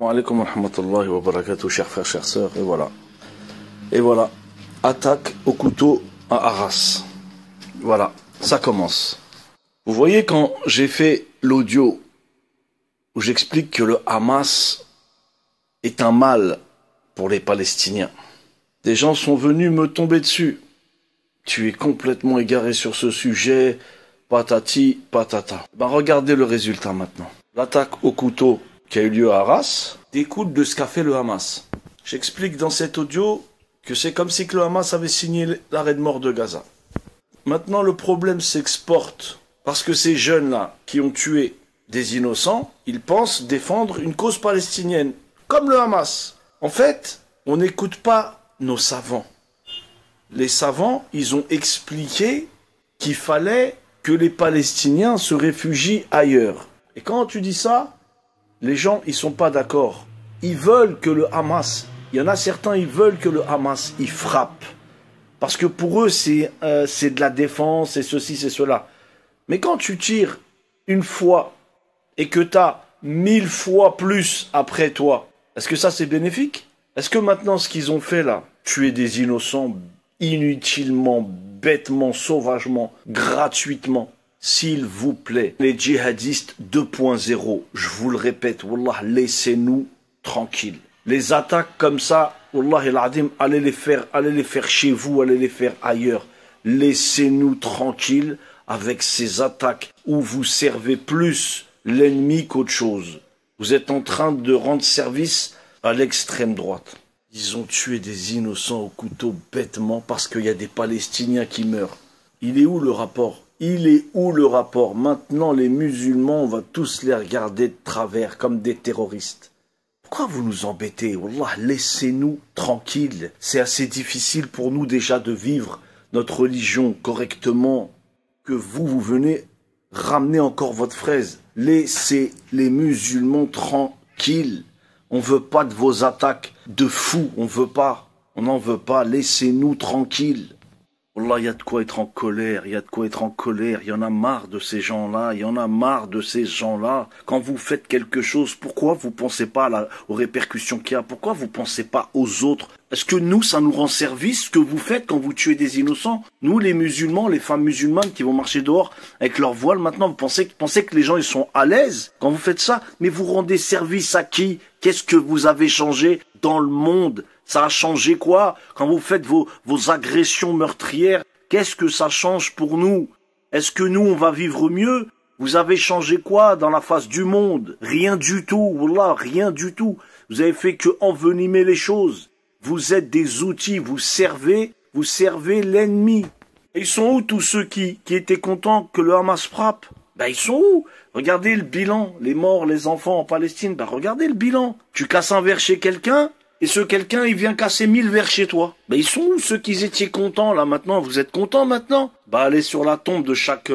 Wa alaikum wa rahmatullahi wa barakatuh, chers frères, chères sœurs, et voilà. Et voilà, attaque au couteau à Arras. Voilà, ça commence. Vous voyez, quand j'ai fait l'audio où j'explique que le Hamas est un mal pour les Palestiniens, des gens sont venus me tomber dessus. Tu es complètement égaré sur ce sujet, patati, patata. Ben regardez le résultat maintenant. L'attaque au couteau qui a eu lieu à Arras découle de ce qu'a fait le Hamas. J'explique dans cet audio que c'est comme si que le Hamas avait signé l'arrêt de mort de Gaza. Maintenant, le problème s'exporte parce que ces jeunes-là qui ont tué des innocents, ils pensent défendre une cause palestinienne, comme le Hamas. En fait, on n'écoute pas nos savants. Les savants, ils ont expliqué qu'il fallait que les Palestiniens se réfugient ailleurs. Et quand tu dis ça, les gens, ils sont pas d'accord. Ils veulent que le Hamas, il y en a certains, ils veulent que le Hamas, il frappe. Parce que pour eux, c'est de la défense, c'est ceci, c'est cela. Mais quand tu tires une fois et que tu as 1000 fois plus après toi, est-ce que ça, c'est bénéfique? Est-ce que maintenant, ce qu'ils ont fait là, tuer des innocents inutilement, bêtement, sauvagement, gratuitement, s'il vous plaît, les djihadistes 2.0, je vous le répète, wallah, laissez-nous tranquilles. Les attaques comme ça, wallah el adim, allez les faire chez vous, allez les faire ailleurs. Laissez-nous tranquilles avec ces attaques où vous servez plus l'ennemi qu'autre chose. Vous êtes en train de rendre service à l'extrême droite. Ils ont tué des innocents au couteau bêtement parce qu'il y a des Palestiniens qui meurent. Il est où le rapport? Il est où le rapport? Maintenant, les musulmans, on va tous les regarder de travers comme des terroristes. Pourquoi vous nous embêtez? Wallah, laissez-nous tranquilles. C'est assez difficile pour nous déjà de vivre notre religion correctement que vous venez ramener encore votre fraise. Laissez les musulmans tranquilles. On veut pas de vos attaques de fous. On veut pas. On n'en veut pas. Laissez-nous tranquilles. Wallah, il y a de quoi être en colère, il y a de quoi être en colère, il y en a marre de ces gens-là, il y en a marre de ces gens-là. Quand vous faites quelque chose, pourquoi vous pensez pas aux répercussions qu'il y a? Pourquoi vous pensez pas aux autres? Est-ce que nous, ça nous rend service ce que vous faites quand vous tuez des innocents? Nous, les musulmans, les femmes musulmanes qui vont marcher dehors avec leur voile, maintenant, vous pensez que les gens, ils sont à l'aise quand vous faites ça? Mais vous rendez service à qui? Qu'est-ce que vous avez changé dans le monde? Ça a changé quoi? Quand vous faites vos agressions meurtrières, qu'est-ce que ça change pour nous? Est-ce que nous, on va vivre mieux? Vous avez changé quoi dans la face du monde? Rien du tout, wallah, rien du tout. Vous avez fait que envenimer les choses. Vous êtes des outils, vous servez l'ennemi. Et ils sont où tous ceux qui étaient contents que le Hamas frappe? Ben ils sont où? Regardez le bilan, les morts, les enfants en Palestine, ben regardez le bilan. Tu casses un verre chez quelqu'un, et ce quelqu'un, il vient casser 1000 verres chez toi. Ben ils sont où ceux qui étaient contents là maintenant? Vous êtes contents maintenant? Bah allez sur la tombe de chaque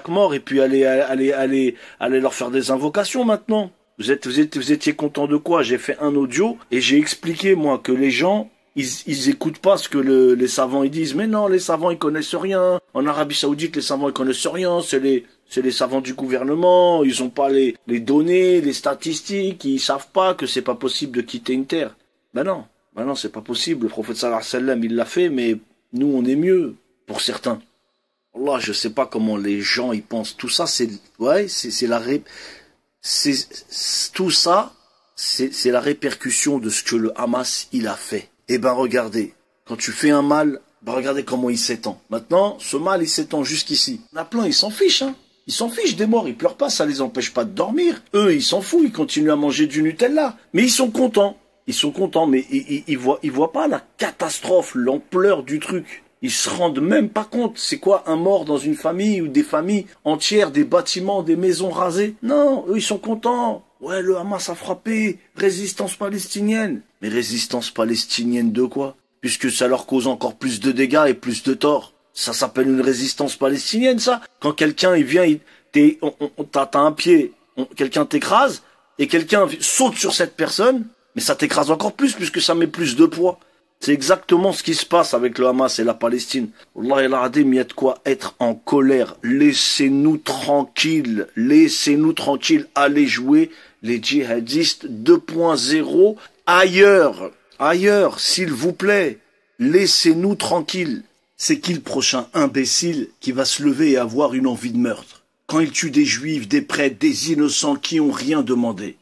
mort et puis allez leur faire des invocations maintenant. Vous étiez contents de quoi? J'ai fait un audio et j'ai expliqué moi que les gens ils écoutent pas ce que les savants ils disent. Mais non, les savants ils connaissent rien. En Arabie Saoudite, les savants ils connaissent rien. C'est les savants du gouvernement. Ils ont pas les données, les statistiques. Ils savent pas que c'est pas possible de quitter une terre. Ben non, c'est pas possible. Le prophète sallallahu alayhi wa sallam, il l'a fait, mais nous, on est mieux, pour certains. Allah, je sais pas comment les gens, ils pensent. Tout ça, tout ça, c'est la répercussion de ce que le Hamas, il a fait. Eh ben, regardez. Quand tu fais un mal, ben, regardez comment il s'étend. Maintenant, ce mal, il s'étend jusqu'ici. Il y en a plein, ils s'en fichent, hein. Ils s'en fichent des morts, ils pleurent pas, ça les empêche pas de dormir. Eux, ils s'en foutent, ils continuent à manger du Nutella. Mais ils sont contents. Ils sont contents, mais ils voient pas la catastrophe, l'ampleur du truc. Ils se rendent même pas compte. C'est quoi un mort dans une famille ou des familles entières, des bâtiments, des maisons rasées? Non, eux ils sont contents. Ouais, le Hamas a frappé. Résistance palestinienne. Mais résistance palestinienne de quoi? Puisque ça leur cause encore plus de dégâts et plus de torts. Ça s'appelle une résistance palestinienne, ça? Quand quelqu'un il vient, t'as un pied, quelqu'un t'écrase et quelqu'un saute sur cette personne. Mais ça t'écrase encore plus puisque ça met plus de poids. C'est exactement ce qui se passe avec le Hamas et la Palestine. Wallah el adim, il y a de quoi être en colère. Laissez-nous tranquilles. Laissez-nous tranquilles. Allez jouer les djihadistes 2.0 ailleurs. Ailleurs, s'il vous plaît, laissez-nous tranquilles. C'est qui le prochain imbécile qui va se lever et avoir une envie de meurtre? Quand ils tuent des juifs, des prêtres, des innocents qui ont rien demandé,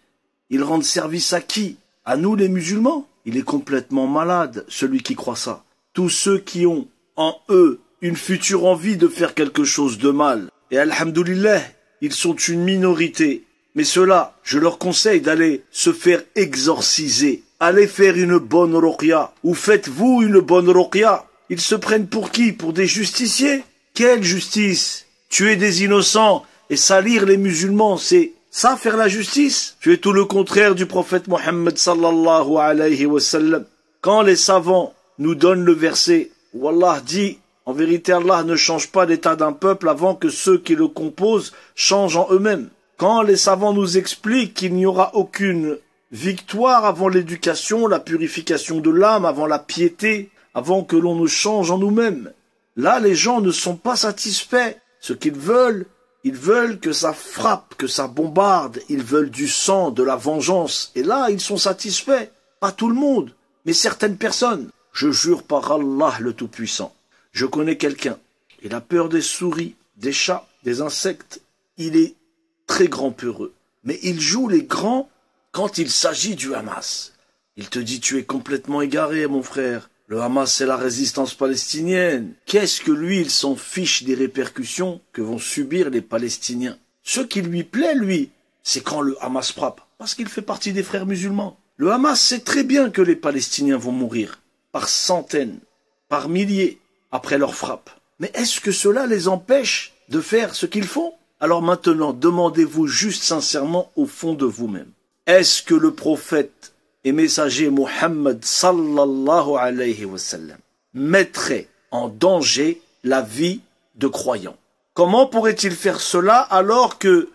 ils rendent service à qui? À nous les musulmans? Il est complètement malade, celui qui croit ça. Tous ceux qui ont en eux une future envie de faire quelque chose de mal. Et alhamdoulilah, ils sont une minorité. Mais ceux-là, je leur conseille d'aller se faire exorciser. Allez faire une bonne ruqya. Ou faites-vous une bonne ruqya. Ils se prennent pour qui? Pour des justiciers? Quelle justice? Tuer des innocents et salir les musulmans, c'est ça faire la justice? Tu es tout le contraire du prophète Mohammed sallallahu alayhi wa sallam. Quand les savants nous donnent le verset où Allah dit, en vérité Allah ne change pas l'état d'un peuple avant que ceux qui le composent changent en eux-mêmes. Quand les savants nous expliquent qu'il n'y aura aucune victoire avant l'éducation, la purification de l'âme, avant la piété, avant que l'on ne change en nous-mêmes. Là, les gens ne sont pas satisfaits. Ce qu'ils veulent, ils veulent que ça frappe, que ça bombarde. Ils veulent du sang, de la vengeance. Et là, ils sont satisfaits. Pas tout le monde, mais certaines personnes. Je jure par Allah le Tout-Puissant. Je connais quelqu'un. Il a peur des souris, des chats, des insectes. Il est très grand peureux. Mais il joue les grands quand il s'agit du Hamas. Il te dit, tu es complètement égaré, mon frère. Le Hamas, c'est la résistance palestinienne. Qu'est-ce que lui, il s'en fiche des répercussions que vont subir les Palestiniens? Ce qui lui plaît, lui, c'est quand le Hamas frappe. Parce qu'il fait partie des frères musulmans. Le Hamas sait très bien que les Palestiniens vont mourir. Par centaines, par milliers, après leur frappe. Mais est-ce que cela les empêche de faire ce qu'ils font? Alors maintenant, demandez-vous juste sincèrement au fond de vous-même. Est-ce que le prophète et messager Muhammad sallallahu alayhi wa sallam mettrait en danger la vie de croyants? Comment pourrait-il faire cela alors que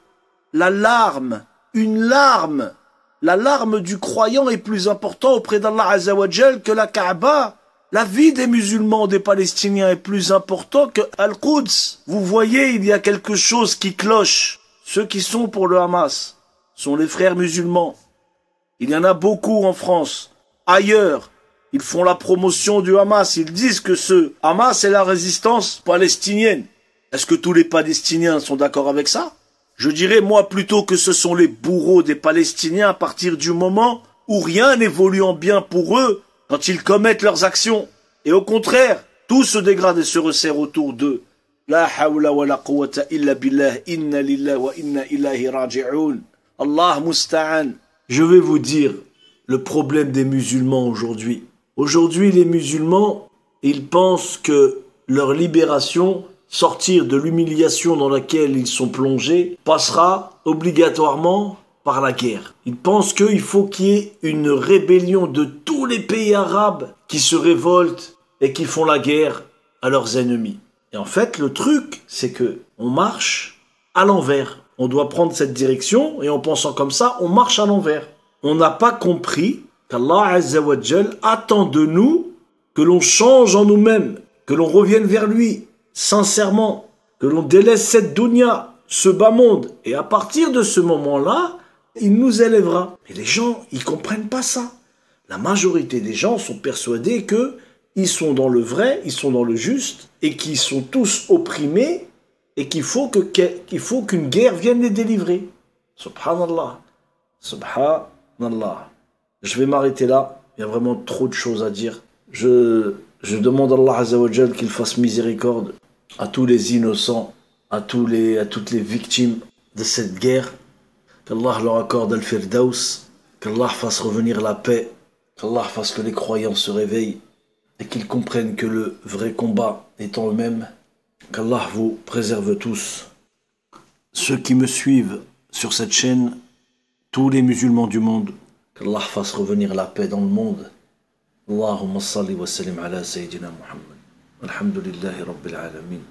la larme du croyant est plus importante auprès d'Allah Azza wa Jal que la Kaaba? La vie des musulmans, des Palestiniens est plus importante que Al-Quds. Vous voyez, il y a quelque chose qui cloche. Ceux qui sont pour le Hamas sont les frères musulmans. Il y en a beaucoup en France. Ailleurs, ils font la promotion du Hamas. Ils disent que ce Hamas est la résistance palestinienne. Est-ce que tous les Palestiniens sont d'accord avec ça? Je dirais, moi, plutôt que ce sont les bourreaux des Palestiniens à partir du moment où rien n'évolue en bien pour eux quand ils commettent leurs actions. Et au contraire, tout se dégrade et se resserre autour d'eux. La hawla wa la quwwata illa billah, inna lillahi wa inna ilayhi raji'un. Allah musta'an. Je vais vous dire le problème des musulmans aujourd'hui. Aujourd'hui, les musulmans, ils pensent que leur libération, sortir de l'humiliation dans laquelle ils sont plongés, passera obligatoirement par la guerre. Ils pensent qu'il faut qu'il y ait une rébellion de tous les pays arabes qui se révoltent et qui font la guerre à leurs ennemis. Et en fait, le truc, c'est que on marche à l'envers. On doit prendre cette direction et en pensant comme ça, on marche à l'envers. On n'a pas compris qu'Allah Azza wa Jal attend de nous que l'on change en nous-mêmes, que l'on revienne vers lui, sincèrement, que l'on délaisse cette dunya, ce bas monde. Et à partir de ce moment-là, il nous élèvera. Mais les gens, ils comprennent pas ça. La majorité des gens sont persuadés que ils sont dans le vrai, ils sont dans le juste, et qu'ils sont tous opprimés, et qu'il faut qu'une guerre vienne les délivrer. Subhanallah. Subhanallah. Je vais m'arrêter là. Il y a vraiment trop de choses à dire. Je demande à Allah Azza wa Jal qu'il fasse miséricorde à tous les innocents, à toutes les victimes de cette guerre. Qu'Allah leur accorde Al-Firdaus, qu'Allah fasse revenir la paix, qu'Allah fasse que les croyants se réveillent et qu'ils comprennent que le vrai combat est en eux-mêmes. Qu'Allah vous préserve tous. Ceux qui me suivent sur cette chaîne, tous les musulmans du monde, qu'Allah fasse revenir la paix dans le monde. Allahumma salli wa sallim ala Sayyidina Muhammad. Alhamdulillahi Rabbil Alamin.